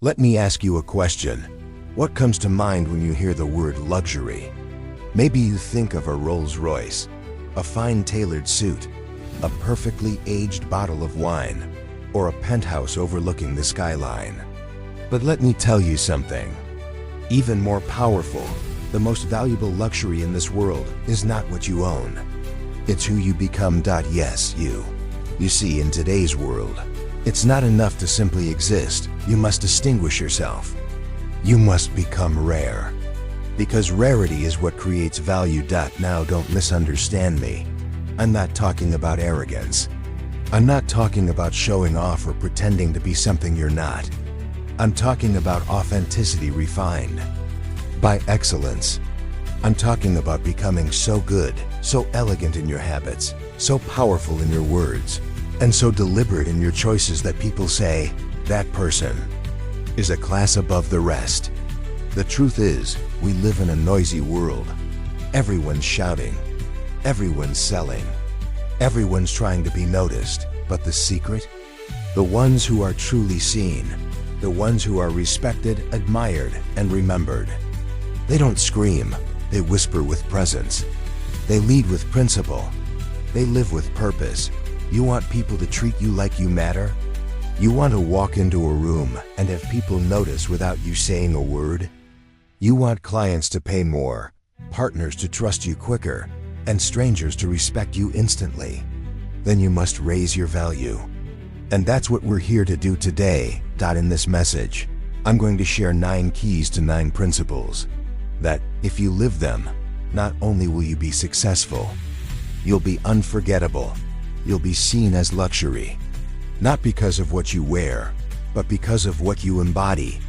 Let me ask you a question. What comes to mind when you hear the word luxury? Maybe you think of a Rolls-Royce, a fine tailored suit, a perfectly aged bottle of wine, or a penthouse overlooking the skyline. But let me tell you something. Even more powerful, the most valuable luxury in this world is not what you own. It's who you become. Yes, you. You see, in today's world, it's not enough to simply exist. You must distinguish yourself. You must become rare. Because rarity is what creates value. Now don't misunderstand me. I'm not talking about arrogance. I'm not talking about showing off or pretending to be something you're not. I'm talking about authenticity refined by excellence. I'm talking about becoming so good, so elegant in your habits, so powerful in your words, and so deliberate in your choices that people say, that person is a class above the rest. The truth is, we live in a noisy world. Everyone's shouting. Everyone's selling. Everyone's trying to be noticed. But the secret? The ones who are truly seen. The ones who are respected, admired, and remembered. They don't scream. They whisper with presence. They lead with principle. They live with purpose. You want people to treat you like you matter? You want to walk into a room and have people notice without you saying a word? You want clients to pay more, partners to trust you quicker, and strangers to respect you instantly? Then you must raise your value. And that's what we're here to do today. In this message, I'm going to share 9 keys to 9 principles that, if you live them, not only will you be successful, you'll be unforgettable. You'll be seen as luxury, not because of what you wear, but because of what you embody.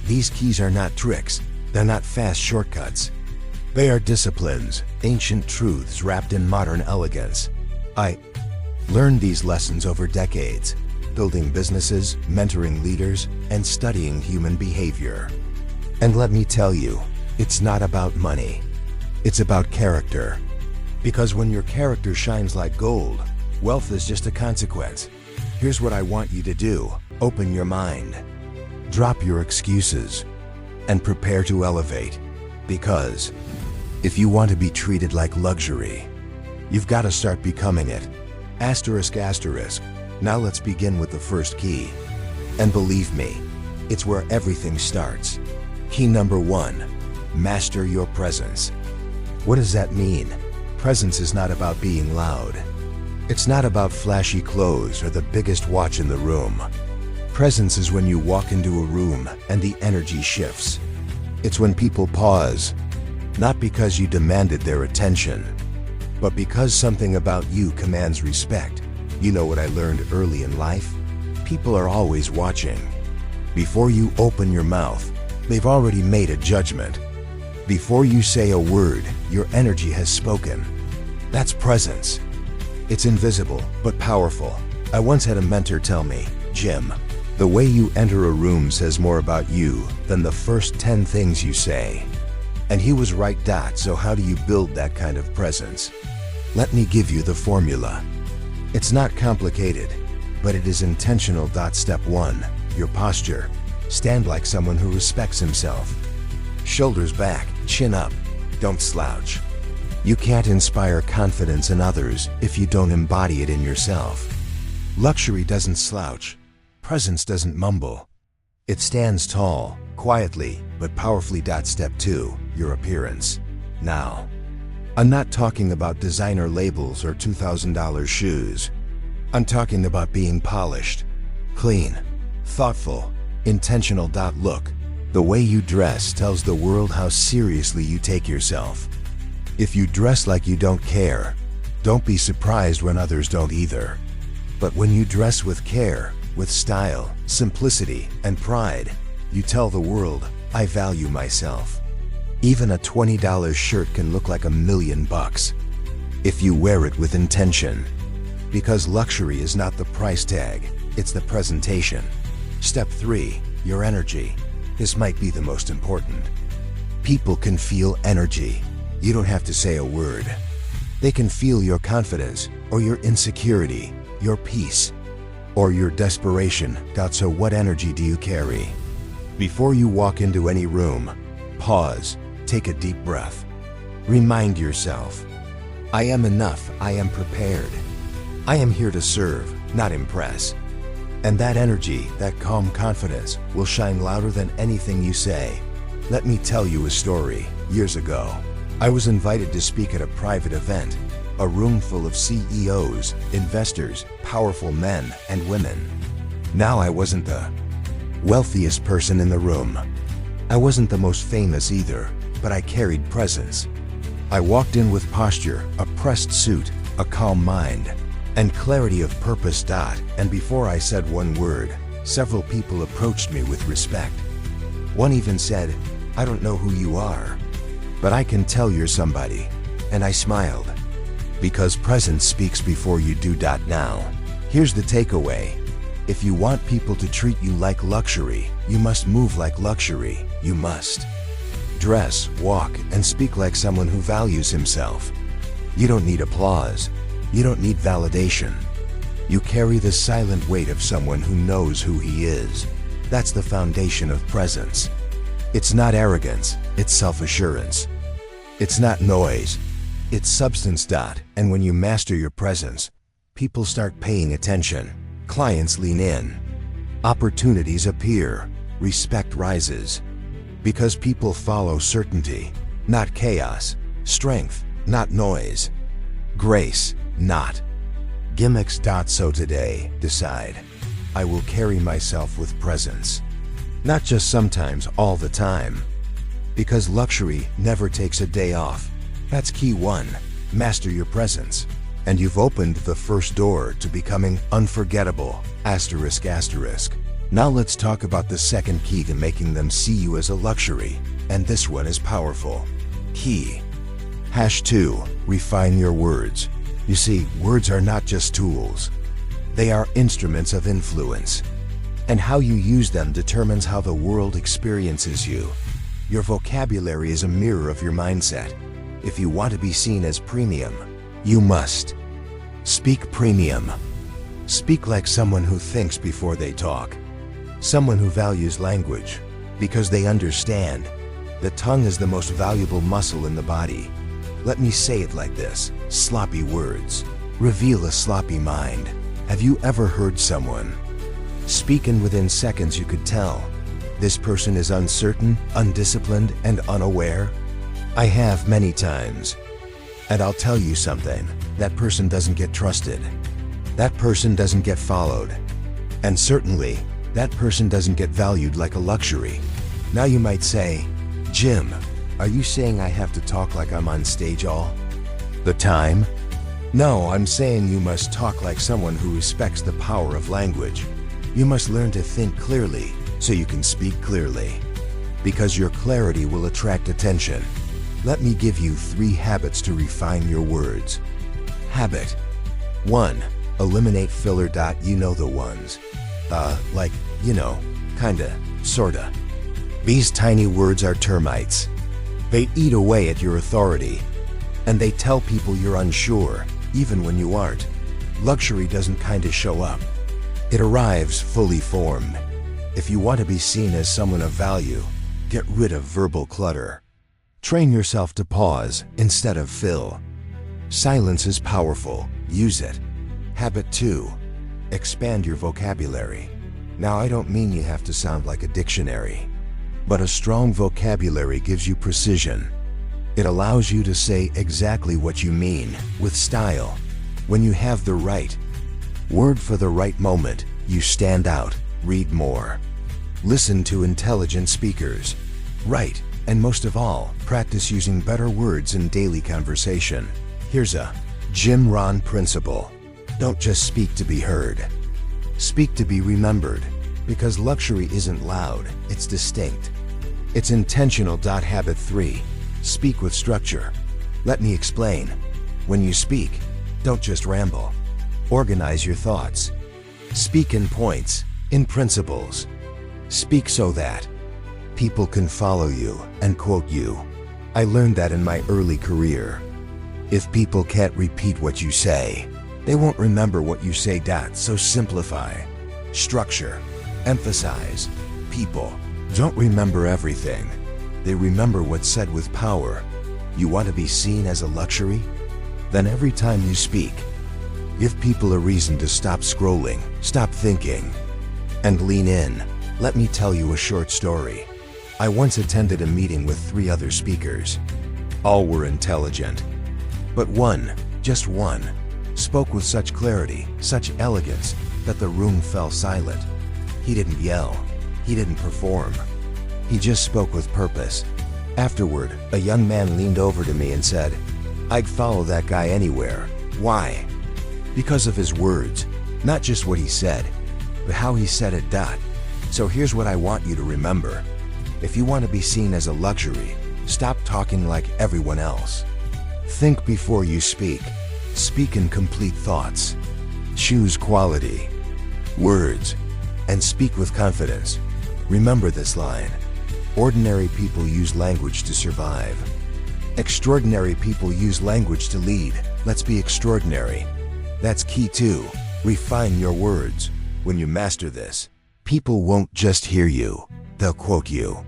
These keys are not tricks. They're not fast shortcuts. They are disciplines, ancient truths wrapped in modern elegance. I learned these lessons over decades, building businesses, mentoring leaders, and studying human behavior. And let me tell you, it's not about money. It's about character. Because when your character shines like gold, wealth is just a consequence. Here's what I want you to do. Open your mind. Drop your excuses. And prepare to elevate. Because if you want to be treated like luxury, you've got to start becoming it. Asterisk, asterisk. Now let's begin with the first key. And believe me, it's where everything starts. Key number 1, master your presence. What does that mean? Presence is not about being loud. It's not about flashy clothes or the biggest watch in the room. Presence is when you walk into a room and the energy shifts. It's when people pause, not because you demanded their attention, but because something about you commands respect. You know what I learned early in life? People are always watching. Before you open your mouth, they've already made a judgment. Before you say a word, your energy has spoken. That's presence. It's invisible, but powerful. I once had a mentor tell me, Jim, the way you enter a room says more about you than the first 10 things you say. And he was right. So how do you build that kind of presence? Let me give you the formula. It's not complicated, but it is intentional. Step 1, your posture. Stand like someone who respects himself. Shoulders back, chin up. Don't slouch. You can't inspire confidence in others if you don't embody it in yourself. Luxury doesn't slouch. Presence doesn't mumble. It stands tall, quietly, but powerfully. Step 2, your appearance. Now, I'm not talking about designer labels or $2,000 shoes. I'm talking about being polished, clean, thoughtful, intentional. Look, the way you dress tells the world how seriously you take yourself. If you dress like you don't care, don't be surprised when others don't either. But when you dress with care, with style, simplicity, and pride, you tell the world, I value myself. Even a $20 shirt can look like $1 million if you wear it with intention. Because luxury is not the price tag, it's the presentation. Step 3, your energy. This might be the most important. People can feel energy. You don't have to say a word. They can feel your confidence, or your insecurity, your peace, or your desperation. So what energy do you carry? Before you walk into any room, pause, take a deep breath. Remind yourself, I am enough, I am prepared. I am here to serve, not impress. And that energy, that calm confidence, will shine louder than anything you say. Let me tell you a story. Years ago, I was invited to speak at a private event, a room full of CEOs, investors, powerful men and women. Now I wasn't the wealthiest person in the room. I wasn't the most famous either, but I carried presence. I walked in with posture, a pressed suit, a calm mind, and clarity of purpose. And before I said one word, several people approached me with respect. One even said, I don't know who you are, but I can tell you're somebody. And I smiled. Because presence speaks before you do. Now, here's the takeaway. If you want people to treat you like luxury, you must move like luxury. You must dress, walk, and speak like someone who values himself. You don't need applause. You don't need validation. You carry the silent weight of someone who knows who he is. That's the foundation of presence. It's not arrogance, it's self-assurance. It's not noise, it's substance. And when you master your presence, people start paying attention. Clients lean in. Opportunities appear. Respect rises. Because people follow certainty, not chaos. Strength, not noise. Grace, not gimmicks. So today, decide. I will carry myself with presence. Not just sometimes, all the time. Because luxury never takes a day off. That's key one. Master your presence. And you've opened the first door to becoming unforgettable. ***. Now let's talk about the second key to making them see you as a luxury. And this one is powerful. Key #2. Refine your words. You see, words are not just tools. They are instruments of influence. And how you use them determines how the world experiences you. Your vocabulary is a mirror of your mindset. If you want to be seen as premium, you must speak premium. Speak like someone who thinks before they talk. Someone who values language, because they understand. The tongue is the most valuable muscle in the body. Let me say it like this: sloppy words reveal a sloppy mind. Have you ever heard someone speak and within seconds you could tell this person is uncertain, undisciplined, and unaware? I have many times. And I'll tell you something, that person doesn't get trusted. That person doesn't get followed. And certainly, that person doesn't get valued like a luxury. Now you might say, Jim, are you saying I have to talk like I'm on stage all the time? No, I'm saying you must talk like someone who respects the power of language. You must learn to think clearly so you can speak clearly. Because your clarity will attract attention. Let me give you 3 habits to refine your words. Habit 1. Eliminate filler. You know the ones. Like, you know, kinda, sorta. These tiny words are termites. They eat away at your authority. And they tell people you're unsure, even when you aren't. Luxury doesn't kinda show up. It arrives fully formed. If you want to be seen as someone of value, get rid of verbal clutter. Train yourself to pause instead of fill. Silence is powerful. Use it. Habit 2. Expand your vocabulary. Now, I don't mean you have to sound like a dictionary, but a strong vocabulary gives you precision. It allows you to say exactly what you mean, with style. When you have the right word for the right moment, you stand out. Read more. Listen to intelligent speakers. Write, and most of all, practice using better words in daily conversation. Here's a Jim Rohn principle. Don't just speak to be heard. Speak to be remembered. Because luxury isn't loud, it's distinct. It's intentional. Habit 3. Speak with structure. Let me explain. When you speak, don't just ramble. Organize your thoughts. Speak in points, in principles. Speak so that people can follow you and quote you. I learned that in my early career. If people can't repeat what you say, they won't remember what you say. So simplify. Structure. Emphasize. People. don't remember everything. They remember what's said with power. You want to be seen as a luxury? Then every time you speak, give people a reason to stop scrolling, stop thinking, and lean in. Let me tell you a short story. I once attended a meeting with 3 other speakers. All were intelligent, but one, just one, spoke with such clarity, such elegance, that the room fell silent. He didn't yell. He didn't perform. He just spoke with purpose. Afterward, a young man leaned over to me and said, "I'd follow that guy anywhere." Why? Because of his words, not just what he said, but how he said it. So here's what I want you to remember. If you want to be seen as a luxury, stop talking like everyone else. Think before you speak. Speak in complete thoughts. Choose quality words and speak with confidence. Remember this line: ordinary people use language to survive. Extraordinary people use language to lead. Let's be extraordinary. That's key too. Refine your words. When you master this, people won't just hear you, they'll quote you.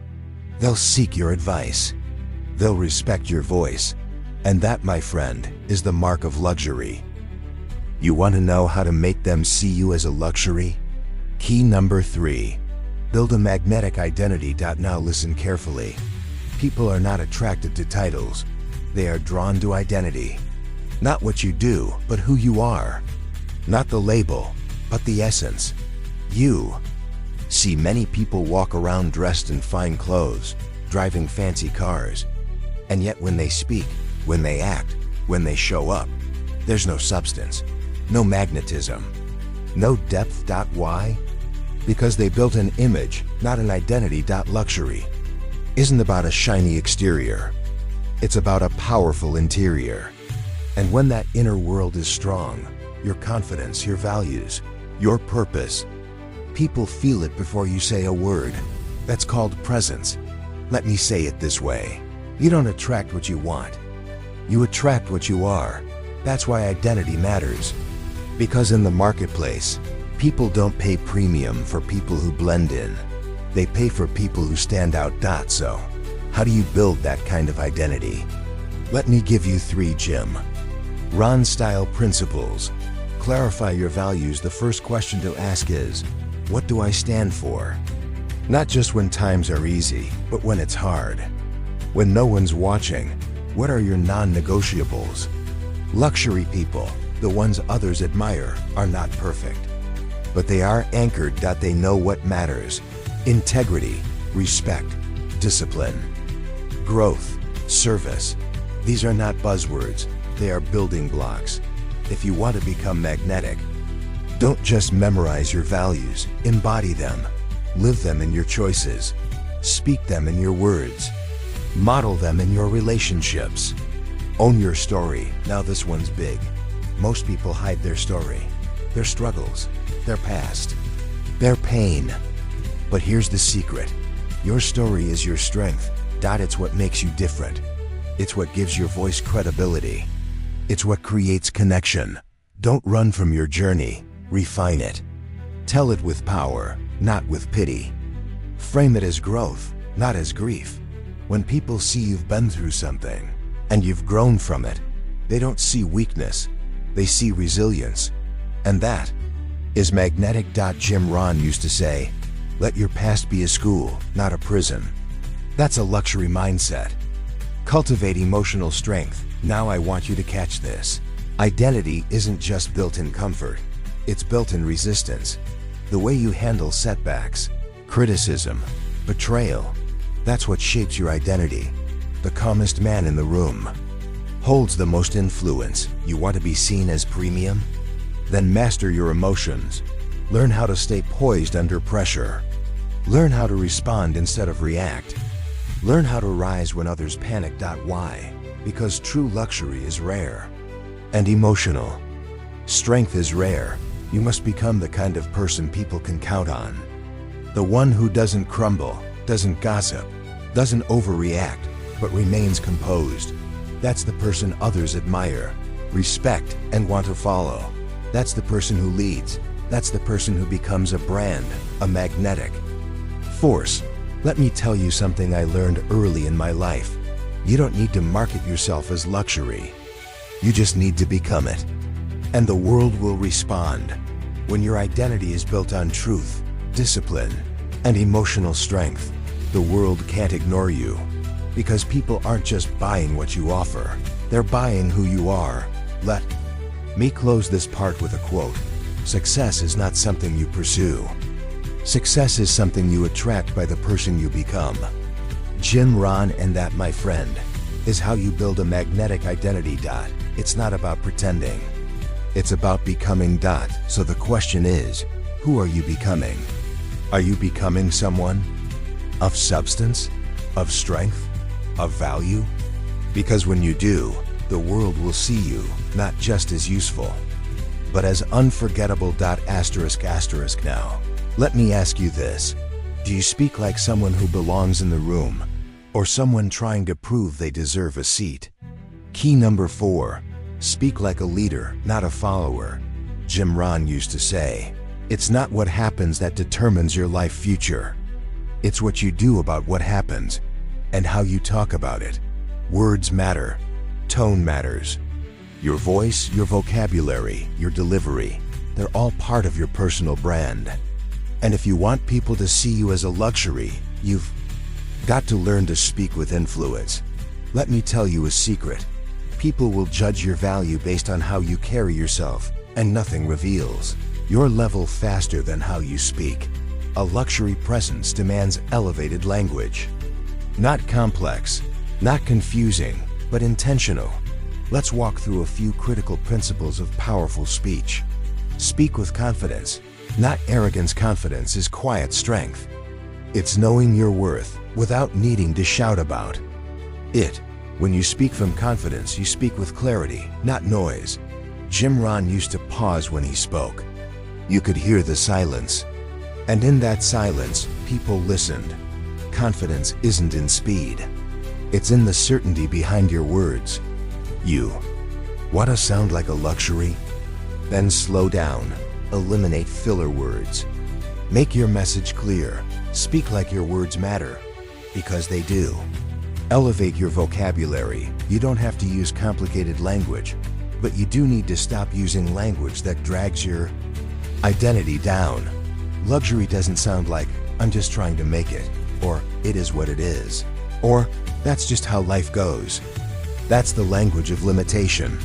They'll seek your advice. They'll respect your voice. And that, my friend, is the mark of luxury. You want to know how to make them see you as a luxury? Key number 3. Build a magnetic identity. Now listen carefully. People are not attracted to titles. They are drawn to identity. Not what you do, but who you are. Not the label, but the essence. You. See, many people walk around dressed in fine clothes, driving fancy cars. And yet when they speak, when they act, when they show up, there's no substance, no magnetism, no depth. Why? Because they built an image, not an identity. Luxury isn't about a shiny exterior. It's about a powerful interior. And when that inner world is strong, your confidence, your values, your purpose, people feel it before you say a word. That's called presence. Let me say it this way. You don't attract what you want. You attract what you are. That's why identity matters. Because in the marketplace, people don't pay premium for people who blend in. They pay for people who stand out. So, how do you build that kind of identity? Let me give you 3 Jim Rohn style principles. Clarify your values. The first question to ask is, what do I stand for? Not just when times are easy, but when it's hard. When no one's watching, what are your non-negotiables? Luxury people, the ones others admire, are not perfect. But they are anchored. They know what matters. Integrity, respect, discipline, growth, service. These are not buzzwords. They are building blocks. If you want to become magnetic, don't just memorize your values. Embody them. Live them in your choices. Speak them in your words. Model them in your relationships. Own your story. Now this one's big. Most people hide their story, their struggles, their past, their pain. But here's the secret. Your story is your strength. It's what makes you different. It's what gives your voice credibility. It's what creates connection. Don't run from your journey. Refine it. Tell it with power, not with pity. Frame it as growth, not as grief. When people see you've been through something, and you've grown from it, they don't see weakness, they see resilience. And that is magnetic. Jim Rohn used to say, let your past be a school, not a prison. That's a luxury mindset. Cultivate emotional strength. Now I want you to catch this. Identity isn't just built in comfort, it's built in resistance. The way you handle setbacks, criticism, betrayal, that's what shapes your identity. The calmest man in the room holds the most influence. You want to be seen as premium? Then master your emotions. Learn how to stay poised under pressure. Learn how to respond instead of react. Learn how to rise when others panic. Why? Because true luxury is rare and emotional. Strength is rare. You must become the kind of person people can count on. The one who doesn't crumble, doesn't gossip, doesn't overreact, but remains composed. That's the person others admire, respect, and want to follow. That's the person who leads. That's the person who becomes a brand, a magnetic force. Let me tell you something I learned early in my life. You don't need to market yourself as luxury. You just need to become it. And the world will respond. When your identity is built on truth, discipline, and emotional strength, the world can't ignore you. Because people aren't just buying what you offer, they're buying who you are. Let me close this part with a quote. Success is not something you pursue. Success is something you attract by the person you become. Jim Rohn, and that, my friend, is how you build a magnetic identity. It's not about pretending. It's about becoming. So the question is, who are you becoming? Are you becoming someone of substance, of strength, of value? Because when you do, the world will see you not just as useful, but as unforgettable. Now, let me ask you this. Do you speak like someone who belongs in the room, or someone trying to prove they deserve a seat? Key number 4, speak like a leader, not a follower. Jim Rohn used to say, it's not what happens that determines your life future. It's what you do about what happens, and how you talk about it. Words matter. Tone matters. Your voice, your vocabulary, your delivery, they're all part of your personal brand. And if you want people to see you as a luxury, you've got to learn to speak with influence. Let me tell you a secret. People will judge your value based on how you carry yourself, and nothing reveals your level faster than how you speak. A luxury presence demands elevated language. Not complex, not confusing, but intentional. Let's walk through a few critical principles of powerful speech. Speak with confidence, not arrogance. Confidence is quiet strength. It's knowing your worth without needing to shout about it. When you speak from confidence, you speak with clarity, not noise. Jim Rohn used to pause when he spoke. You could hear the silence. And in that silence, people listened. Confidence isn't in speed. It's in the certainty behind your words. You want to sound like a luxury? Then slow down. Eliminate filler words. Make your message clear. Speak like your words matter, because they do. Elevate your vocabulary. You don't have to use complicated language, but you do need to stop using language that drags your identity down. Luxury doesn't sound like, I'm just trying to make it, or it is what it is, or that's just how life goes. That's the language of limitation.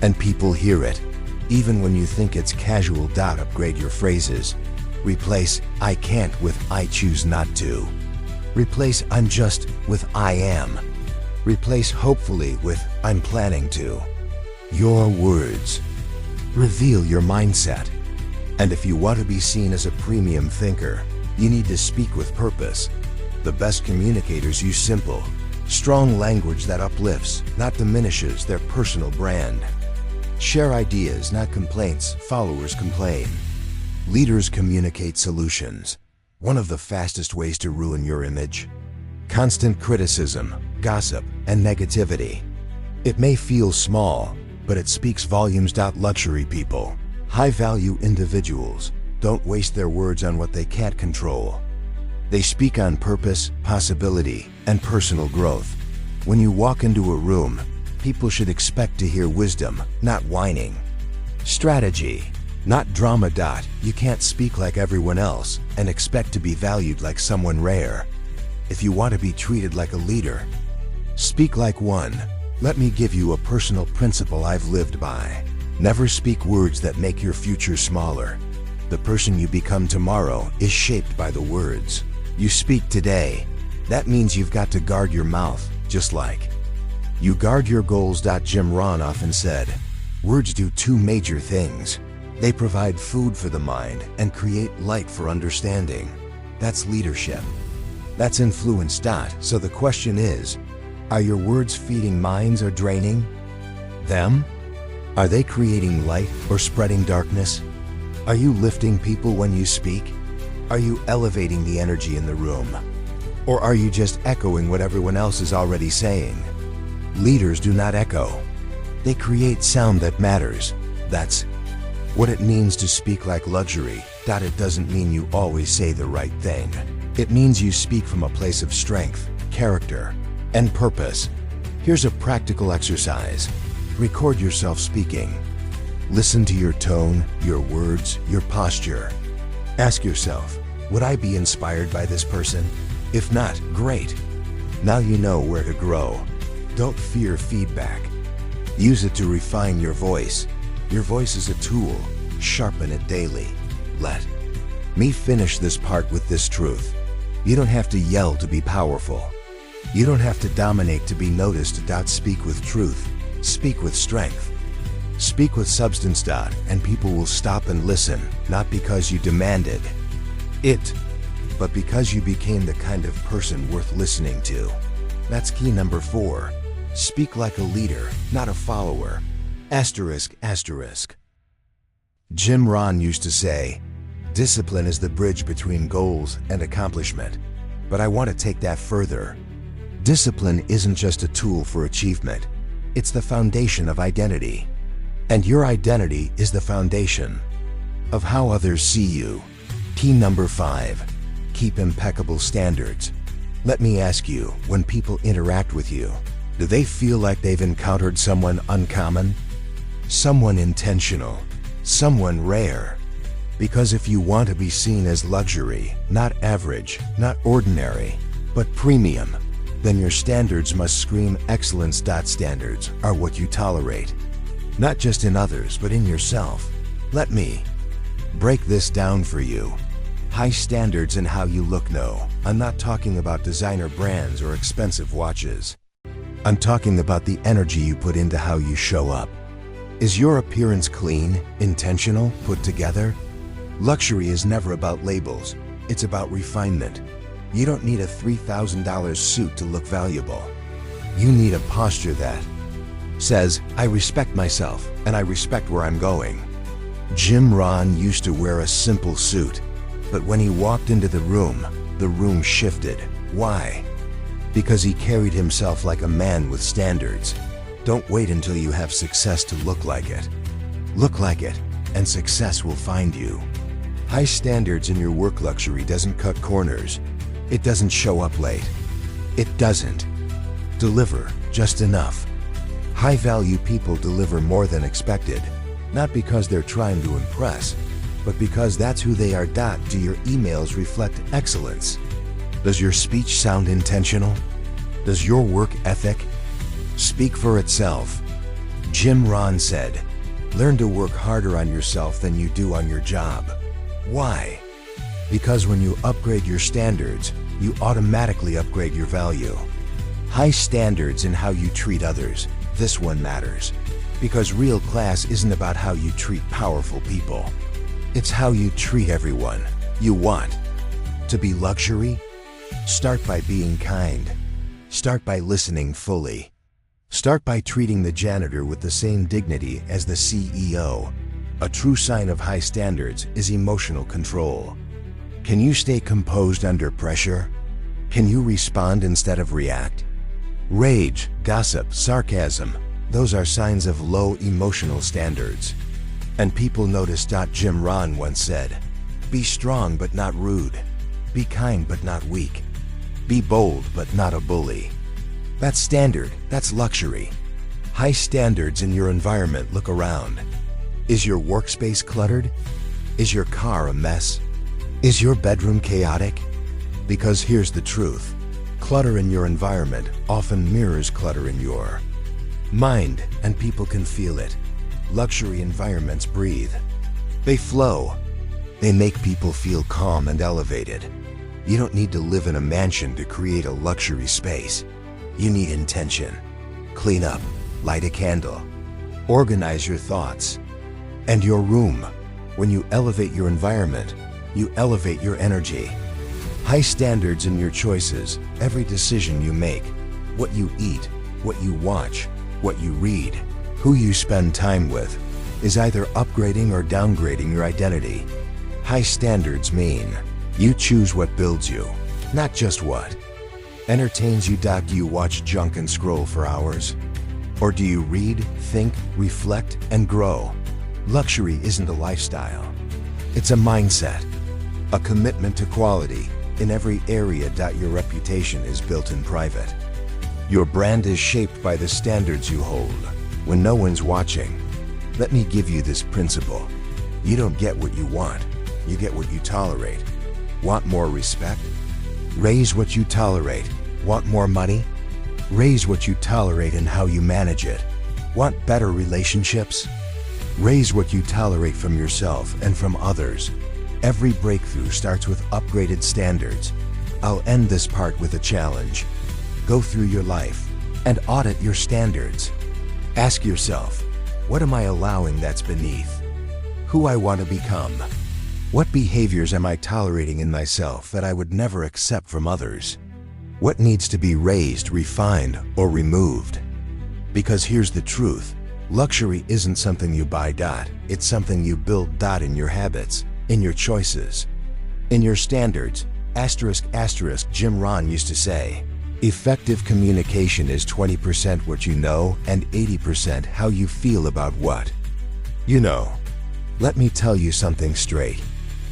And people hear it, even when you think it's casual. Upgrade your phrases. Replace I can't with I choose not to. Replace I'm just with I am. Replace hopefully with I'm planning to. Your words reveal your mindset. And if you want to be seen as a premium thinker, you need to speak with purpose. The best communicators use simple, strong language that uplifts, not diminishes their personal brand. Share ideas, not complaints. Followers complain. Leaders communicate solutions. One of the fastest ways to ruin your image: constant criticism, gossip, and negativity. It may feel small, but it speaks volumes. Luxury people, high-value individuals, don't waste their words on what they can't control. They speak on purpose, possibility, and personal growth. When you walk into a room, people should expect to hear wisdom, not whining. Strategy, not drama. You can't speak like everyone else and expect to be valued like someone rare. If you want to be treated like a leader, speak like one. Let me give you a personal principle I've lived by. Never speak words that make your future smaller. The person you become tomorrow is shaped by the words you speak today. That means you've got to guard your mouth, just like you guard your goals. Jim Rohn often said, words do two major things. They provide food for the mind and create light for understanding. That's leadership. That's influence. So the question is, are your words feeding minds or draining them? Are they creating light or spreading darkness? Are you lifting people when you speak? Are you elevating the energy in the room? Or are you just echoing what everyone else is already saying? Leaders do not echo. They create sound that matters. That's what it means to speak like luxury. It doesn't mean you always say the right thing. It means you speak from a place of strength, character, and purpose. Here's a practical exercise. Record yourself speaking. Listen to your tone, your words, your posture. Ask yourself, would I be inspired by this person? If not, great. Now you know where to grow. Don't fear feedback. Use it to refine your voice. Your voice is a tool. Sharpen it daily. Let me finish this part with this truth. You don't have to yell to be powerful. You don't have to dominate to be noticed. Speak with truth. Speak with strength. Speak with substance. And people will stop and listen, not because you demanded it, but because you became the kind of person worth listening to. That's key number 4. Speak like a leader, not a follower. ***. Jim Rohn used to say, discipline is the bridge between goals and accomplishment. But I want to take that further. Discipline isn't just a tool for achievement. It's the foundation of identity. And your identity is the foundation of how others see you. Key number 5. Keep impeccable standards. Let me ask you, when people interact with you, do they feel like they've encountered someone uncommon? Someone intentional? Someone rare? Because if you want to be seen as luxury, not average, not ordinary, but premium, then your standards must scream excellence. Standards are what you tolerate, not just in others, but in yourself. Let me break this down for you. High standards in how you look. No, I'm not talking about designer brands or expensive watches. I'm talking about the energy you put into how you show up. Is your appearance clean, intentional, put together? Luxury is never about labels. It's about refinement. You don't need a $3,000 suit to look valuable. You need a posture that says, I respect myself and I respect where I'm going. Jim Rohn used to wear a simple suit, but when he walked into the room shifted. Why? Because he carried himself like a man with standards. Don't wait until you have success to look like it. Look like it, and success will find you. High standards in your work. Luxury doesn't cut corners. It doesn't show up late. It doesn't deliver just enough. High-value people deliver more than expected, not because they're trying to impress, but because that's who they are. Do your emails reflect excellence? Does your speech sound intentional? Does your work ethic speak for itself? Jim Rohn said, learn to work harder on yourself than you do on your job. Why? Because when you upgrade your standards, you automatically upgrade your value. High standards in how you treat others. This one matters. Because real class isn't about how you treat powerful people. It's how you treat everyone. You want to be luxury? Start by being kind. Start by listening fully. Start by treating the janitor with the same dignity as the CEO. A true sign of high standards is emotional control. Can you stay composed under pressure? Can you respond instead of react? Rage, gossip, sarcasm, those are signs of low emotional standards. And people notice. Jim Rohn once said, be strong but not rude. Be kind but not weak. Be bold but not a bully. That's standard, that's luxury. High standards in your environment. Look around. Is your workspace cluttered? Is your car a mess? Is your bedroom chaotic? Because here's the truth. Clutter in your environment often mirrors clutter in your mind, and people can feel it. Luxury environments breathe. They flow. They make people feel calm and elevated. You don't need to live in a mansion to create a luxury space. You need intention. Clean up, light a candle, organize your thoughts and your room. When you elevate your environment, you elevate your energy. High standards in your choices, every decision you make, what you eat, what you watch, what you read, who you spend time with, is either upgrading or downgrading your identity. High standards mean you choose what builds you, not just what entertains you. Do you watch junk and scroll for hours? Or do you read, think, reflect, and grow? Luxury isn't a lifestyle. It's a mindset, a commitment to quality, In every area, your reputation is built in private. Your brand is shaped by the standards you hold when no one's watching. Let me give you this principle. You don't get what you want, you get what you tolerate. Want more respect? Raise what you tolerate. Want more money? Raise what you tolerate and how you manage it. Want better relationships? Raise what you tolerate from yourself and from others. Every breakthrough starts with upgraded standards. I'll end this part with a challenge. Go through your life and audit your standards. Ask yourself, what am I allowing that's beneath? Who I want to become? What behaviors am I tolerating in myself that I would never accept from others? What needs to be raised, refined, or removed? Because here's the truth. Luxury isn't something you buy. It's something you build. In your habits, in your choices, in your standards. ***. Jim Rohn used to say, effective communication is 20% what you know and 80% how you feel about what you know. Let me tell you something straight.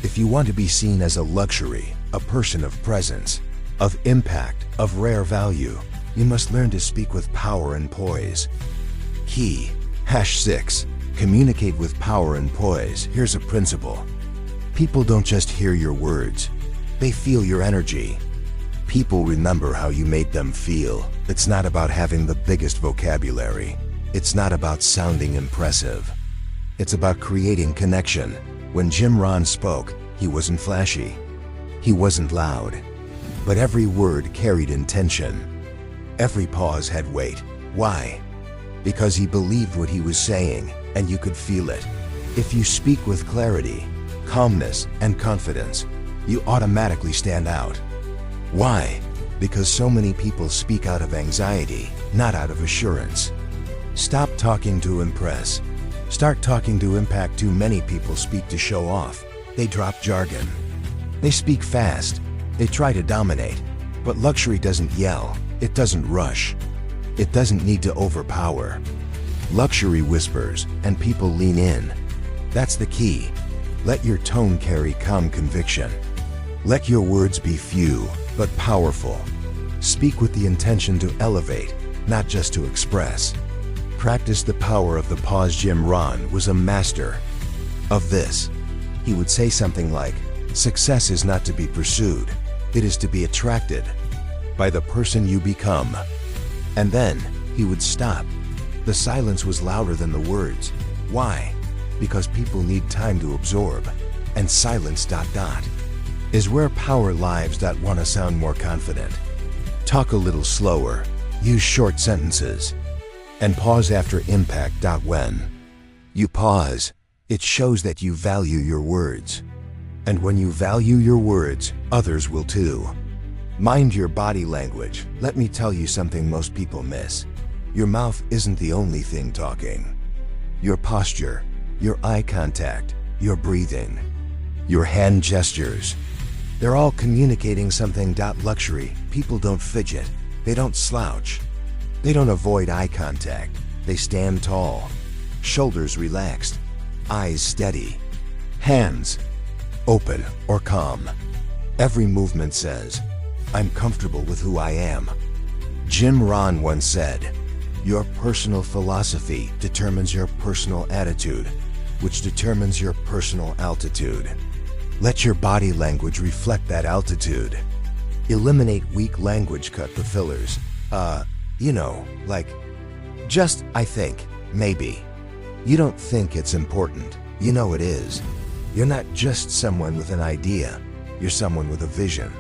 If you want to be seen as a luxury, a person of presence, of impact, of rare value, you must learn to speak with power and poise. Key. #6. Communicate with power and poise. Here's a principle. People don't just hear your words, they feel your energy. People remember how you made them feel. It's not about having the biggest vocabulary. It's not about sounding impressive. It's about creating connection. When Jim Rohn spoke, he wasn't flashy. He wasn't loud. But every word carried intention. Every pause had weight. Why? Because he believed what he was saying, and you could feel it. If you speak with clarity, calmness, and confidence, you automatically stand out. Why? Because so many people speak out of anxiety, not out of assurance. Stop talking to impress. Start talking to impact. Too many people speak to show off. They drop jargon. They speak fast. They try to dominate. But luxury doesn't yell. It doesn't rush. It doesn't need to overpower. Luxury whispers, and people lean in. That's the key. Let your tone carry calm conviction. Let your words be few, but powerful. Speak with the intention to elevate, not just to express. Practice the power of the pause. Jim Rohn was a master of this. He would say something like, success is not to be pursued, it is to be attracted by the person you become. And then he would stop. The silence was louder than the words. Why? Because people need time to absorb. And silence ... is where power lives. Want to sound more confident? Talk a little slower. Use short sentences. And pause after impact. When you pause, it shows that you value your words. And when you value your words, others will too. Mind your body language. Let me tell you something most people miss. Your mouth isn't the only thing talking. Your posture, your eye contact, your breathing, your hand gestures, they're all communicating something. Luxury people don't fidget. They don't slouch. They don't avoid eye contact. They stand tall, shoulders relaxed, eyes steady, hands open or calm. Every movement says, I'm comfortable with who I am. Jim Rohn once said, your personal philosophy determines your personal attitude, which determines your personal altitude. Let your body language reflect that altitude. Eliminate weak language. Cut the fillers. Like, just, I think, maybe. You don't think it's important. You know it is. You're not just someone with an idea. You're someone with a vision.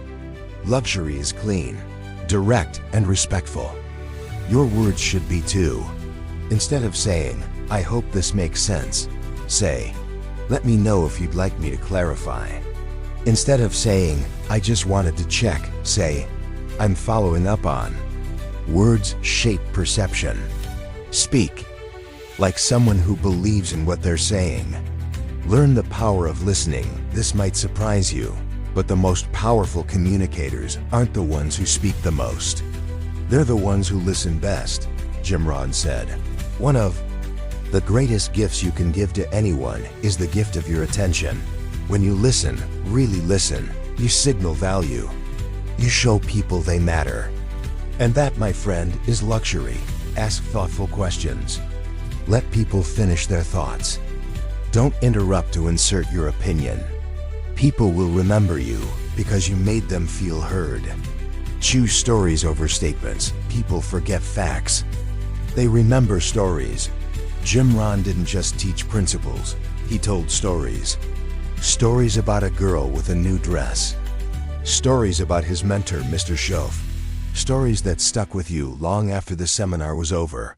Luxury is clean, direct, and respectful. Your words should be too. Instead of saying, I hope this makes sense, say, let me know if you'd like me to clarify. Instead of saying, I just wanted to check, say, I'm following up on. Words shape perception. Speak like someone who believes in what they're saying. Learn the power of listening. This might surprise you, but the most powerful communicators aren't the ones who speak the most. They're the ones who listen best, Jim Rohn said. One of the greatest gifts you can give to anyone is the gift of your attention. When you listen, really listen, You signal value. You show people they matter. And that, my friend, is luxury. Ask thoughtful questions. Let people finish their thoughts. Don't interrupt to insert your opinion. People will remember you because you made them feel heard. Choose stories over statements. People forget facts. They remember stories. Jim Rohn didn't just teach principles, he told stories. Stories about a girl with a new dress. Stories about his mentor, Mr. Schoaf. Stories that stuck with you long after the seminar was over.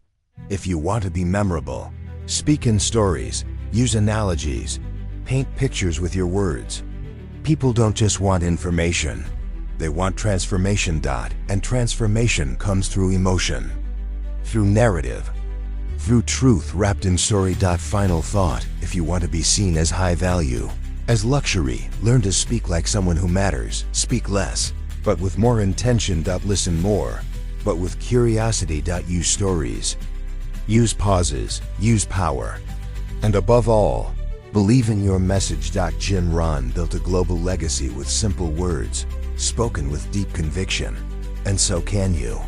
If you want to be memorable, speak in stories, use analogies, paint pictures with your words. People don't just want information, they want transformation. And transformation comes through emotion, through narrative, through truth wrapped in story. Final thought, if you want to be seen as high value, as luxury, learn to speak like someone who matters. Speak less, but with more intention. Listen more, but with curiosity. Use stories. Use pauses. Use power. And above all, believe in your message. Jim Rohn built a global legacy with simple words, spoken with deep conviction. And so can you.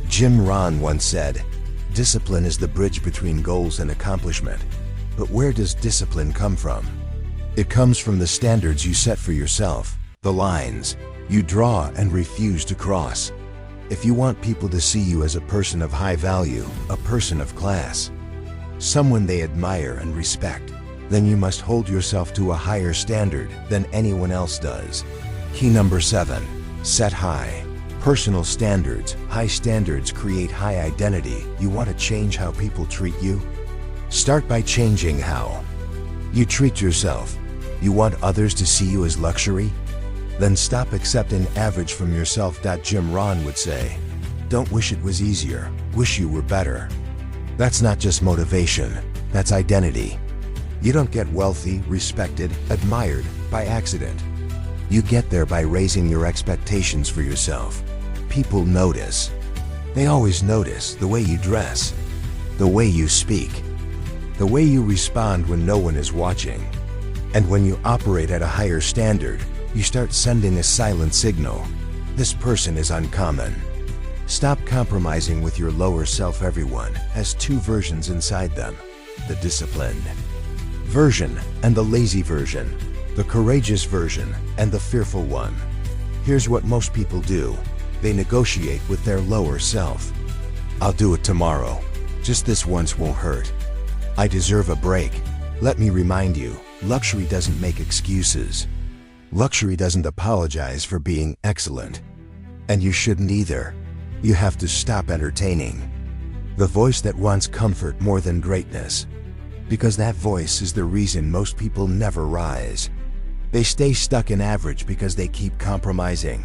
Jim Rohn once said, "Discipline is the bridge between goals and accomplishment." But where does discipline come from? It comes from the standards you set for yourself, the lines you draw and refuse to cross. If you want people to see you as a person of high value, a person of class, someone they admire and respect, then you must hold yourself to a higher standard than anyone else does. Key number 7, set high. Personal standards. High standards create high identity. You want to change how people treat you? Start by changing how you treat yourself. You want others to see you as luxury? Then stop accepting average from yourself. Jim Rohn would say, "Don't wish it was easier, wish you were better." That's not just motivation, that's identity. You don't get wealthy, respected, admired by accident. You get there by raising your expectations for yourself. People notice. They always notice the way you dress, the way you speak, the way you respond when no one is watching. And when you operate at a higher standard, you start sending a silent signal. This person is uncommon. Stop compromising with your lower self. Everyone has two versions inside them: the disciplined version and the lazy version, the courageous version and the fearful one. Here's what most people do. They negotiate with their lower self. "I'll do it tomorrow. Just this once won't hurt. I deserve a break." Let me remind you, luxury doesn't make excuses. Luxury doesn't apologize for being excellent. And you shouldn't either. You have to stop entertaining the voice that wants comfort more than greatness. Because that voice is the reason most people never rise. They stay stuck in average because they keep compromising.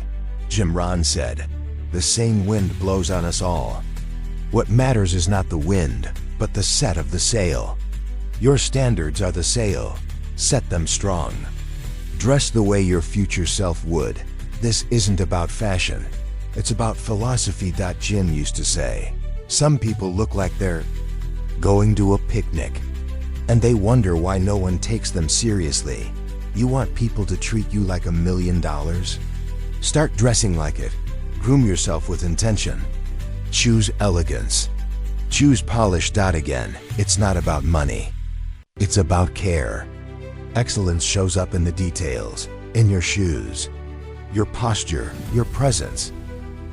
Jim Rohn said, "The same wind blows on us all." What matters is not the wind, but the set of the sail. Your standards are the sail. Set them strong. Dress the way your future self would. This isn't about fashion. It's about philosophy. Jim used to say, "Some people look like they're going to a picnic, and they wonder why no one takes them seriously." You want people to treat you like $1 million? Start dressing like it. Groom yourself with intention. Choose elegance. Choose polish. Again, it's not about money. It's about care. Excellence shows up in the details, in your shoes, your posture, your presence.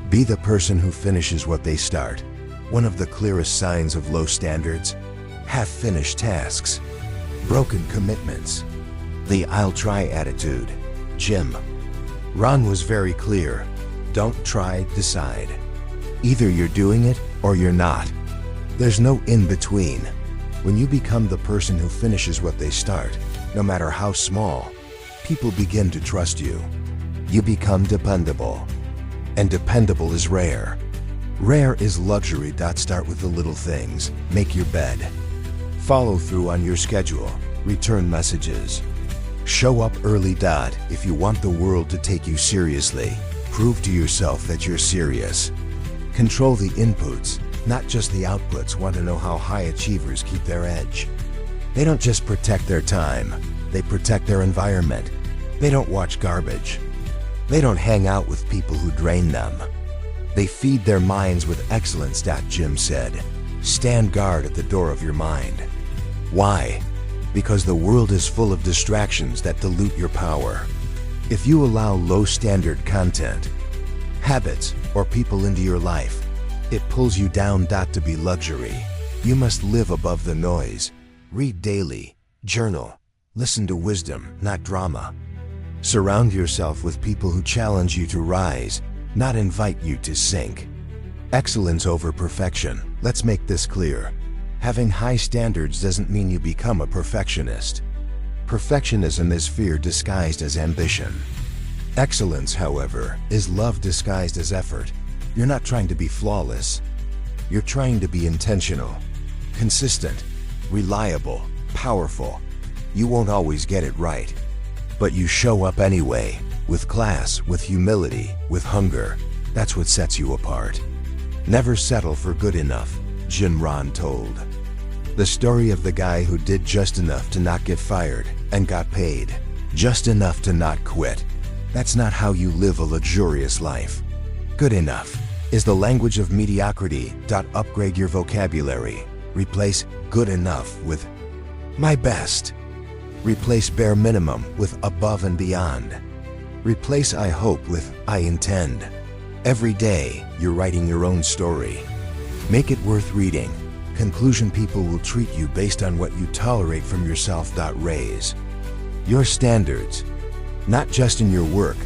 Be the person who finishes what they start. One of the clearest signs of low standards: half-finished tasks, broken commitments, the "I'll try" attitude. Jim Rohn was very clear. Don't try, decide. Either you're doing it or you're not. There's no in-between. When you become the person who finishes what they start, no matter how small, people begin to trust you. You become dependable. And dependable is rare. Rare is luxury. Start with the little things. Make your bed. Follow through on your schedule. Return messages. Show up early. If you want the world to take you seriously, prove to yourself that you're serious. Control the inputs, not just the outputs. Want to know how high achievers keep their edge? They don't just protect their time, they protect their environment. They don't watch garbage. They don't hang out with people who drain them. They feed their minds with excellence. Jim said, stand guard at the door of your mind. Why? Because the world is full of distractions that dilute your power. If you allow low-standard content, habits, or people into your life, it pulls you down. To be luxury, you must live above the noise. Read daily, journal, listen to wisdom, not drama. Surround yourself with people who challenge you to rise, not invite you to sink. Excellence over perfection. Let's make this clear. Having high standards doesn't mean you become a perfectionist. Perfectionism is fear disguised as ambition. Excellence, however, is love disguised as effort. You're not trying to be flawless. You're trying to be intentional, consistent, reliable, powerful. You won't always get it right, but you show up anyway, with class, with humility, with hunger. That's what sets you apart. Never settle for good enough, Jim Rohn told. The story of the guy who did just enough to not get fired and got paid, just enough to not quit. That's not how you live a luxurious life. Good enough is the language of mediocrity. Upgrade your vocabulary. Replace good enough with my best. Replace bare minimum with above and beyond. Replace I hope with I intend. Every day, you're writing your own story. Make it worth reading. Conclusion: people will treat you based on what you tolerate from yourself. Raise your standards, not just in your work,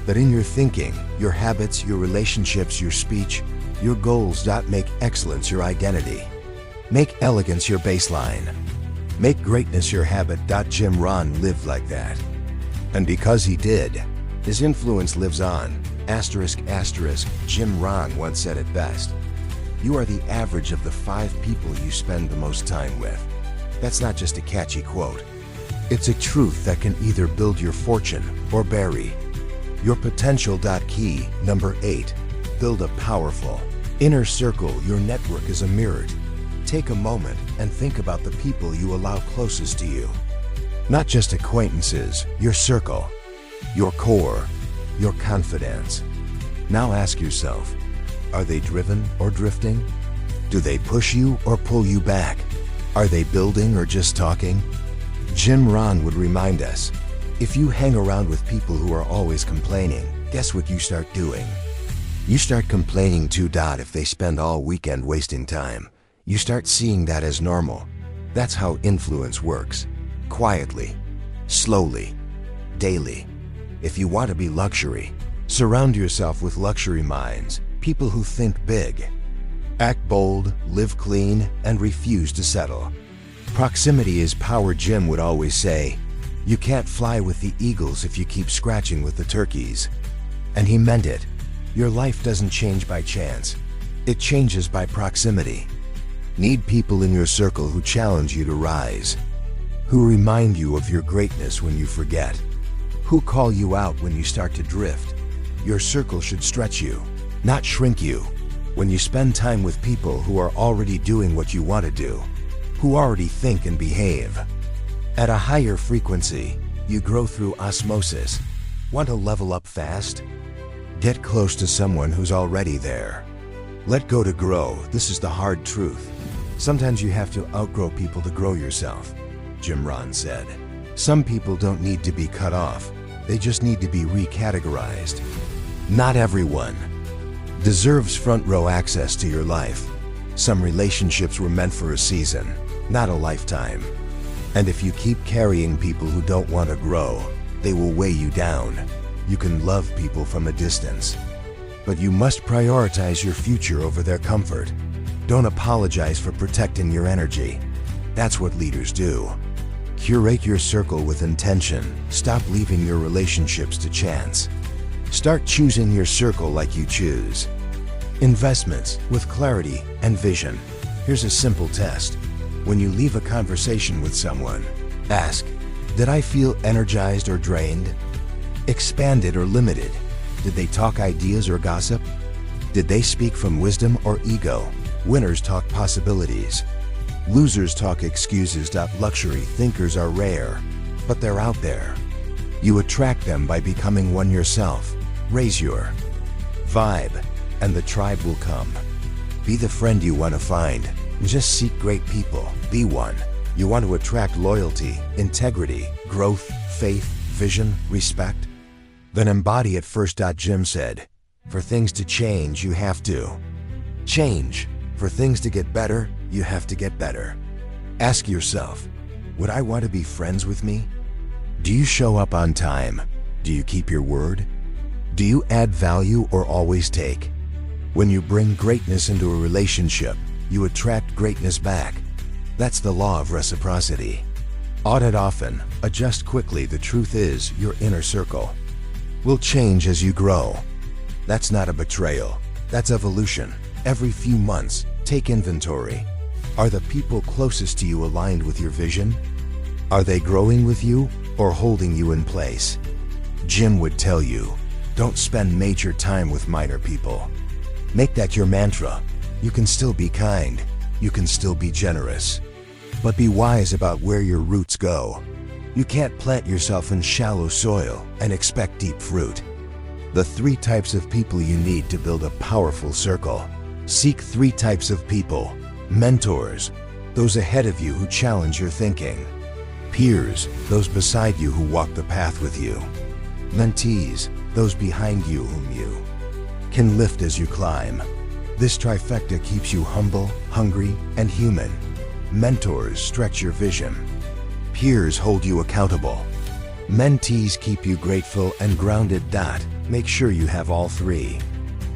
but in your thinking, your habits, your relationships, your speech, your goals. Make excellence your identity. Make elegance your baseline. Make greatness your habit. Jim Rohn lived like that. And because he did, his influence lives on. Jim Rohn once said it best: you are the average of the 5 people you spend the most time with. That's not just a catchy quote. It's a truth that can either build your fortune or bury your potential. Key number 8, build a powerful inner circle. Your network is a mirror. Take a moment and think about the people you allow closest to you. Not just acquaintances, your circle, your core, your confidence. Now ask yourself, are they driven or drifting? Do they push you or pull you back? Are they building or just talking? Jim Rohn would remind us, if you hang around with people who are always complaining, guess what you start doing? You start complaining too. If they spend all weekend wasting time, you start seeing that as normal. That's how influence works. Quietly, slowly, daily. If you want to be luxury, surround yourself with luxury minds, people who think big, act bold, live clean, and refuse to settle. Proximity is power. Jim would always say, you can't fly with the eagles if you keep scratching with the turkeys. And he meant it. Your life doesn't change by chance. It changes by proximity. Need people in your circle who challenge you to rise, who remind you of your greatness when you forget, who call you out when you start to drift. Your circle should stretch you, not shrink you. When you spend time with people who are already doing what you want to do, who already think and behave at a higher frequency, you grow through osmosis. Want to level up fast? Get close to someone who's already there. Let go to grow. This is the hard truth. Sometimes you have to outgrow people to grow yourself, Jim Rohn said. Some people don't need to be cut off. They just need to be recategorized. Not everyone deserves front row access to your life. Some relationships were meant for a season, not a lifetime. And if you keep carrying people who don't want to grow, they will weigh you down. You can love people from a distance, but you must prioritize your future over their comfort. Don't apologize for protecting your energy. That's what leaders do. Curate your circle with intention. Stop leaving your relationships to chance. Start choosing your circle like you choose investments with clarity and vision. Here's a simple test. When you leave a conversation with someone, ask, did I feel energized or drained? Expanded or limited? Did they talk ideas or gossip? Did they speak from wisdom or ego? Winners talk possibilities. Losers talk excuses. Luxury thinkers are rare, but they're out there. You attract them by becoming one yourself. Raise your vibe, and the tribe will come. Be the friend you want to find. Just seek great people. Be one. You want to attract loyalty, integrity, growth, faith, vision, respect? Then embody it first. Jim said, for things to change, you have to change. For things to get better, you have to get better. Ask yourself, would I want to be friends with me? Do you show up on time? Do you keep your word? Do you add value or always take? When you bring greatness into a relationship, you attract greatness back. That's the law of reciprocity. Audit often, adjust quickly. The truth is, your inner circle will change as you grow. That's not a betrayal. That's evolution. Every few months, take inventory. Are the people closest to you aligned with your vision? Are they growing with you or holding you in place? Jim would tell you, don't spend major time with minor people. Make that your mantra. You can still be kind. You can still be generous. But be wise about where your roots go. You can't plant yourself in shallow soil and expect deep fruit. The 3 types of people you need to build a powerful circle. Seek 3 types of people. Mentors, those ahead of you who challenge your thinking. Peers, those beside you who walk the path with you. Mentees, those behind you whom you can lift as you climb. This trifecta keeps you humble, hungry, and human. Mentors stretch your vision. Peers hold you accountable. Mentees keep you grateful and grounded. Make sure you have all 3.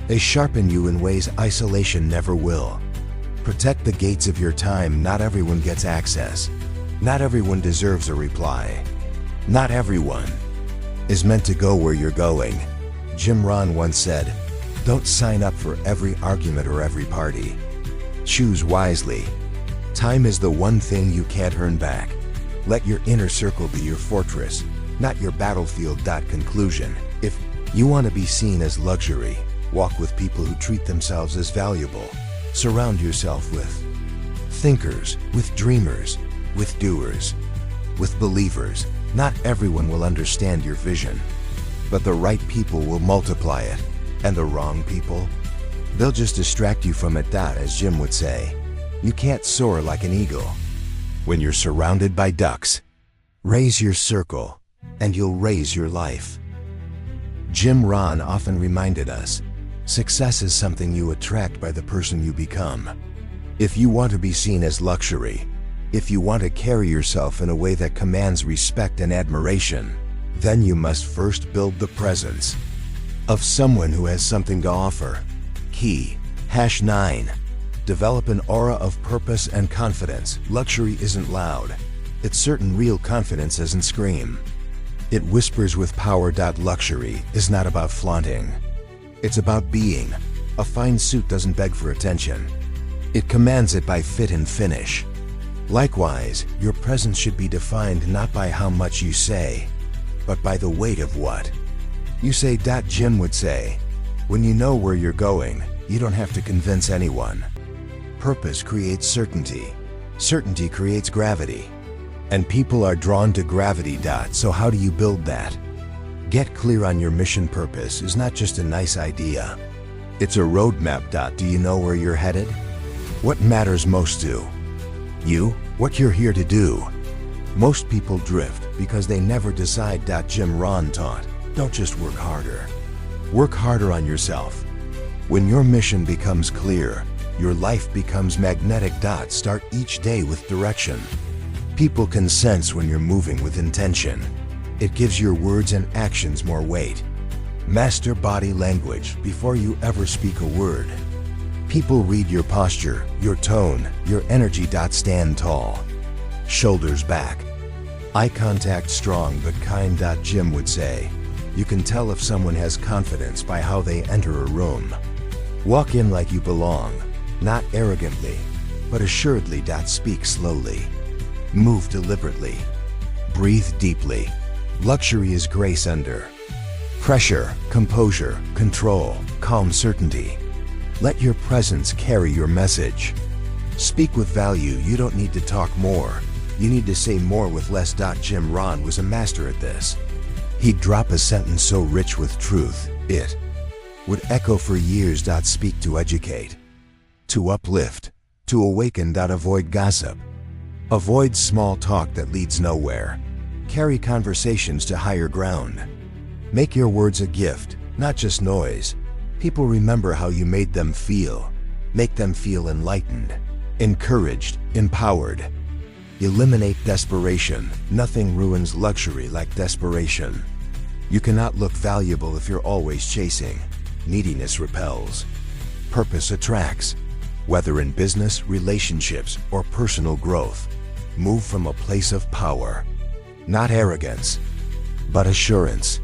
They sharpen you in ways isolation never will. Protect the gates of your time. Not everyone gets access. Not everyone deserves a reply. Not everyone is meant to go where you're going. Jim Rohn once said, don't sign up for every argument or every party. Choose wisely. Time is the one thing you can't earn back. Let your inner circle be your fortress, not your battlefield. Conclusion. If you want to be seen as luxury, walk with people who treat themselves as valuable. Surround yourself with thinkers, with dreamers, with doers, with believers. Not everyone will understand your vision, but the right people will multiply it. And the wrong people, they'll just distract you from it. As Jim would say, you can't soar like an eagle when you're surrounded by ducks. Raise your circle, and you'll raise your life. Jim Rohn often reminded us, success is something you attract by the person you become. If you want to be seen as luxury, if you want to carry yourself in a way that commands respect and admiration, then you must first build the presence of someone who has something to offer. Key. #9. Develop an aura of purpose and confidence. Luxury isn't loud. It's certain. Real confidence doesn't scream. It whispers with power. Luxury is not about flaunting. It's about being. A fine suit doesn't beg for attention. It commands it by fit and finish. Likewise, your presence should be defined not by how much you say, but by the weight of what you say. Jim would say, when you know where you're going, you don't have to convince anyone. Purpose creates certainty. Certainty creates gravity. And people are drawn to gravity. So how do you build that? Get clear on your mission. Purpose is not just a nice idea. It's a roadmap. Do you know where you're headed? What matters most to you? What you're here to do? Most people drift because they never decide. Jim Rohn taught, don't just work harder. Work harder on yourself. When your mission becomes clear, your life becomes magnetic. Start each day with direction. People can sense when you're moving with intention. It gives your words and actions more weight. Master body language before you ever speak a word. People read your posture, your tone, your energy. Stand tall. Shoulders back. Eye contact strong but kind. Jim would say, you can tell if someone has confidence by how they enter a room. Walk in like you belong, not arrogantly, but assuredly. Speak slowly. Move deliberately. Breathe deeply. Luxury is grace under pressure, composure, control, calm certainty. Let your presence carry your message. Speak with value. You don't need to talk more. You need to say more with less. Jim Rohn was a master at this. He'd drop a sentence so rich with truth, it would echo for years. Speak to educate, to uplift, to awaken. Avoid gossip. Avoid small talk that leads nowhere. Carry conversations to higher ground. Make your words a gift, not just noise. People remember how you made them feel. Make them feel enlightened, encouraged, empowered. Eliminate desperation. Nothing ruins luxury like desperation. You cannot look valuable if you're always chasing. Neediness repels. Purpose attracts. Whether in business, relationships, or personal growth, move from a place of power. Not arrogance, but assurance.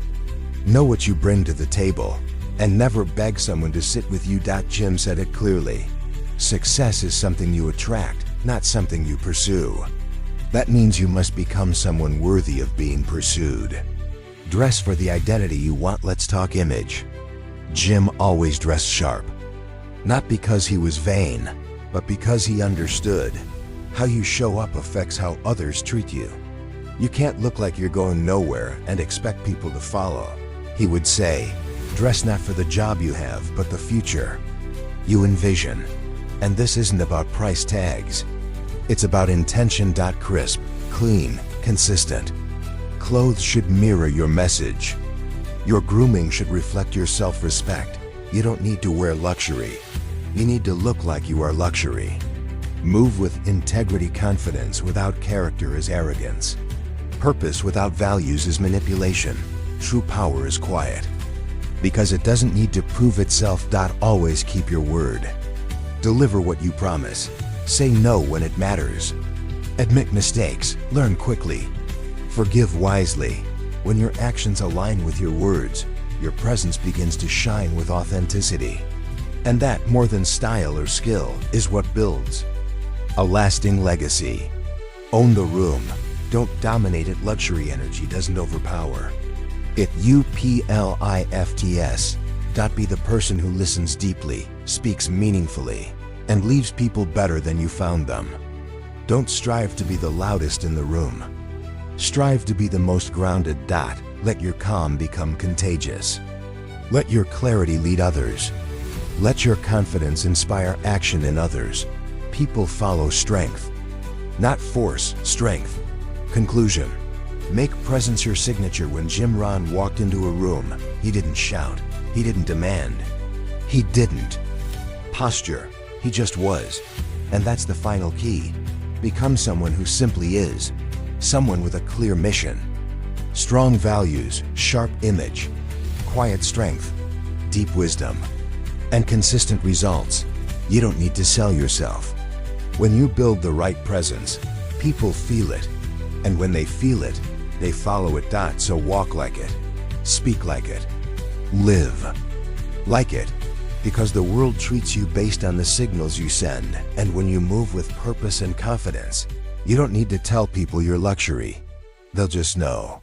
Know what you bring to the table, and never beg someone to sit with you. Jim said it clearly. Success is something you attract, not something you pursue. That means you must become someone worthy of being pursued. Dress for the identity you want. Let's talk image. Jim always dressed sharp. Not because he was vain, but because he understood. How you show up affects how others treat you. You can't look like you're going nowhere and expect people to follow. He would say, dress not for the job you have, but the future you envision. And this isn't about price tags. It's about intention. Crisp, clean, consistent. Clothes should mirror your message. Your grooming should reflect your self-respect. You don't need to wear luxury. You need to look like you are luxury. Move with integrity. Confidence without character is arrogance. Purpose without values is manipulation. True power is quiet, because it doesn't need to prove itself. Always keep your word. Deliver what you promise. Say no when it matters. Admit mistakes. Learn quickly. Forgive wisely. When your actions align with your words, your presence begins to shine with authenticity. And that, more than style or skill, is what builds a lasting legacy. Own the room. Don't dominate it. Luxury energy doesn't overpower. It uplifts. Be the person who listens deeply, speaks meaningfully, and leaves people better than you found them. Don't strive to be the loudest in the room. Strive to be the most grounded. Let your calm become contagious. Let your clarity lead others. Let your confidence inspire action in others. People follow strength, not force. Strength. Conclusion. Make presence your signature. When Jim Rohn walked into a room, he didn't shout. He didn't demand. He didn't posture. He just was. And that's the final key. Become someone who simply is. Someone with a clear mission. Strong values, sharp image, quiet strength, deep wisdom, and consistent results. You don't need to sell yourself. When you build the right presence, people feel it. And when they feel it, they follow it. So walk like it. Speak like it. Live like it. Because the world treats you based on the signals you send. And when you move with purpose and confidence, you don't need to tell people you're luxury. They'll just know.